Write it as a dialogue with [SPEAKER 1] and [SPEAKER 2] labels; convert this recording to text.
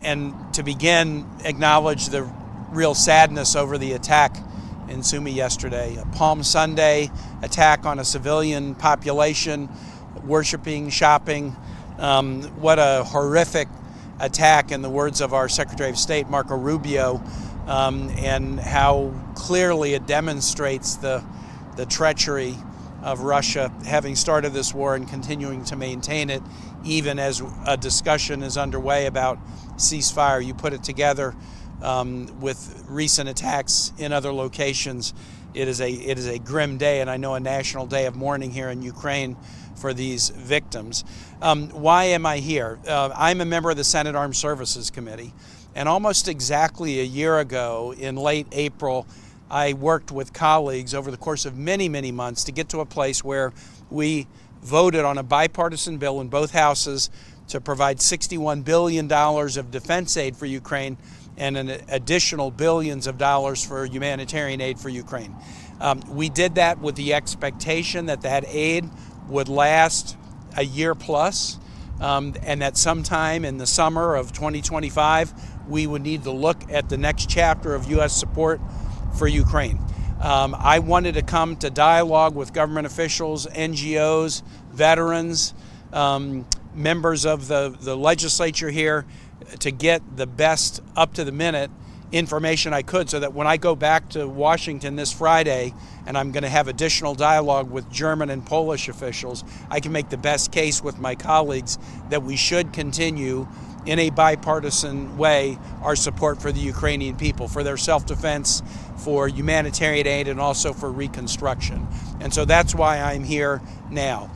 [SPEAKER 1] And to begin, acknowledge the real sadness over the attack in Sumy yesterday. A Palm Sunday attack on a civilian population, worshiping, shopping. What a horrific attack, in the words of our Secretary of State, Marco Rubio, and how clearly it demonstrates the treachery of Russia having started this war and continuing to maintain it, even as a discussion is underway about ceasefire. You put it together with recent attacks in other locations. It is a grim day, and I know a national day of mourning here in Ukraine for these victims. Why am I here? I'm a member of the Senate Armed Services Committee, and almost exactly a year ago, in late April, I worked with colleagues over the course of many, many months to get to a place where we voted on a bipartisan bill in both houses to provide $61 billion of defense aid for Ukraine and an additional billions of dollars for humanitarian aid for Ukraine. We did that with the expectation that that aid would last a year plus, and that sometime in the summer of 2025, we would need to look at the next chapter of U.S. support for Ukraine. I wanted to come to dialogue with government officials, NGOs, veterans, members of the legislature here, to get the best up-to-the-minute information I could, so that when I go back to Washington this Friday, and I'm going to have additional dialogue with German and Polish officials, I can make the best case with my colleagues that we should continue in a bipartisan way our support for the Ukrainian people, for their self-defense, for humanitarian aid, and also for reconstruction. And so that's why I'm here now.